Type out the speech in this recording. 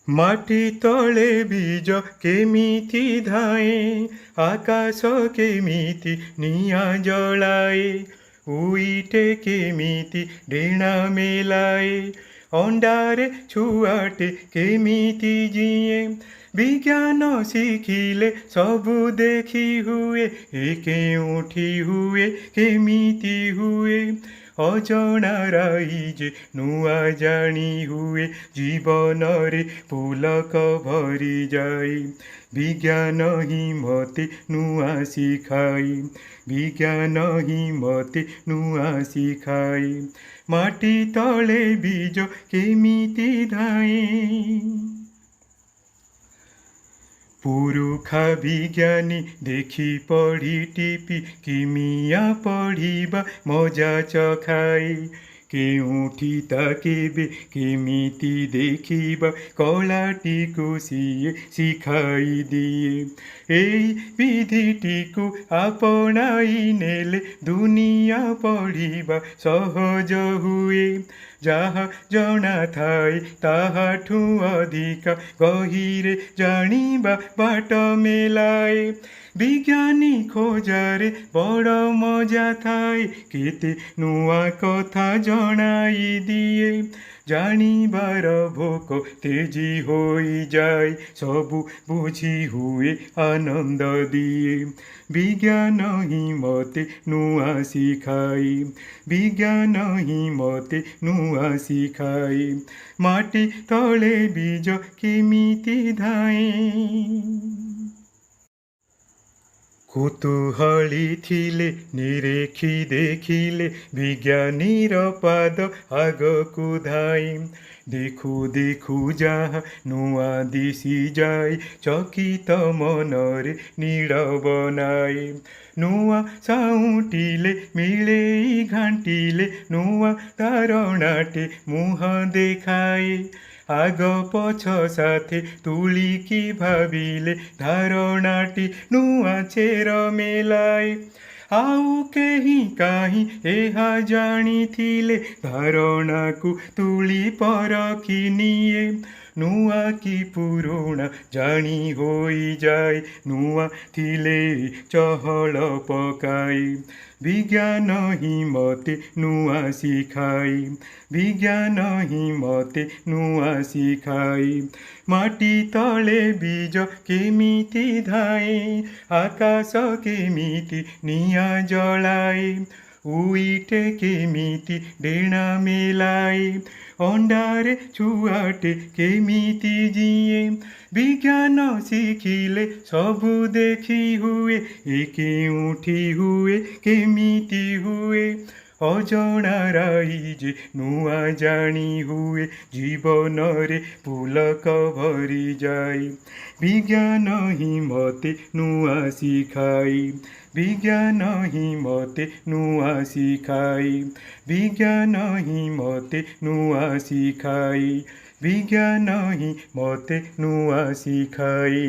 ମାଟି ତଳେ ବୀଜ କେମିତି ଧାଏ, ଆକାଶ କେମିତି ନିଆଁ ଜଳାଏ, ଉଇଟେ କେମିତି ଡେଣା ମେଲାଏ, ଅଣ୍ଡାରେ ଛୁଆଟେ କେମିତି ଜିଏ। ବିଜ୍ଞାନ ଶିଖିଲେ ସବୁ ଦେଖି ହୁଏ, ଏ କେଉଁଠି ହୁଏ କେମିତି ହୁଏ। ଅଜଣା ରାଇଜେ ନୂଆ ଜାଣି ହୁଏ, ଜୀବନରେ ପୁଲକ ଭରିଯାଏ। ବିଜ୍ଞାନ ହିଁ ମତେ ନୂଆ ଶିଖାଏ, ବିଜ୍ଞାନ ହିଁ ମତେ ନୂଆ ଶିଖାଏ। ମାଟି ତଳେ ବୀଜ କେମିତି ଧାଏ। ପୁରୁଖା ବିଜ୍ଞାନୀ ଦେଖି ପଢ଼ି ଟିପି କିମିଆ ପଢ଼ିବା ମଜା ଚଖାଏ। କେଉଁଠି ତା କେବେ କେମିତି ଦେଖିବା, କଳାଟିକୁ ସିଏ ଶିଖାଇ ଦିଏ। ଏଇ ବିଧିଟିକୁ ଆପଣାଇ ନେଲେ ଦୁନିଆ ପଢ଼ିବା ସହଜ ହୁଏ। ଯାହା ଜଣା ଥାଏ ତାହାଠୁ ଅଧିକା ଗହୀରେ ଜାଣିବା ବାଟ ମେଲାଏ। ବିଜ୍ଞାନୀ ଖୋଜାରେ ବଡ଼ ମଜା ଥାଏ, କେତେ ନୂଆ କଥା ଜଣାଇ ଦିଏ। ଜାଣିବାର ଭୋକ ତେଜି ହୋଇଯାଏ, ସବୁ ବୁଝି ହୁଏ ଆନନ୍ଦ ଦିଏ। ବିଜ୍ଞାନ ହିଁ ମତେ ନୂଆ ଶିଖାଏ, ବିଜ୍ଞାନ ହିଁ ମତେ ନୂଆ ଶିଖାଏ। ମାଟି ତଳେ ବୀଜ କେମିତି ଧାଏ। କୁତୁହଳୀ ଥିଲେ ନିରେଖି ଦେଖିଲେ, ବିଜ୍ଞାନୀର ପାଦ ଆଗକୁ ଧାଏ। ଦେଖୁ ଦେଖୁ ଯାହା ନୂଆ ଦିଶିଯାଏ, ଚକିତ ମନରେ ନୀଡ଼ ବନାଏ। ନୂଆ ସାଉଁଟିଲେ ମିଳେଇ ଘାଣ୍ଟିଲେ, ନୂଆ ଧାରଣାଟେ ମୁହଁ ଦେଖାଏ। ଆଗ ପଛ ସାଥେ ତୁଳିକି ଭାବିଲେ, ଧାରଣାଟି ନୂଆ ଚେର ମେଲାଏ। ଆଉ କେହି କାହିଁ ଏହା ଜାଣିଥିଲେ, ଧାରଣାକୁ ତୁଳି ପରଖି ନିଏ। ନୂଆ କି ପୁରୁଣା ଜାଣି ହୋଇଯାଏ, ନୂଆ ଥିଲେ ଚହଳ ପକାଏ। ବିଜ୍ଞାନ ହିଁ ମତେ ନୂଆ ଶିଖାଏ, ବିଜ୍ଞାନ ହିଁ ମତେ ନୂଆ ଶିଖାଏ। ମାଟି ତଳେ ବୀଜ କେମିତି ଧାଏ, ଆକାଶ କେମିତି ନିଆଁ ଜଳାଏ, ଉଇଟେ କେମିତି ଡେଣା ମେଲାଏ, ଅଣ୍ଡାରେ ଛୁଆଟେ କେମିତି ଜିଏ। ବିଜ୍ଞାନ ଶିଖିଲେ ସବୁ ଦେଖି ହୁଏ, ଏ କେଉଁଠି ହୁଏ କେମିତି ହୁଏ। ଅଜଣା ରାଇଜେ ନୂଆ ଜାଣି ହୁଏ, ଜୀବନରେ ପୁଲକ ଭରିଯାଏ। ବିଜ୍ଞାନ ହିଁ ମତେ ନୂଆ ଶିଖାଏ, ବିଜ୍ଞାନ ହିଁ ମତେ ନୂଆ ଶିଖାଏ। ବିଜ୍ଞାନ ହିଁ ମତେ ନୂଆ ଶିଖାଏ, ବିଜ୍ଞାନ ହିଁ ମତେ ନୂଆ ଶିଖାଏ।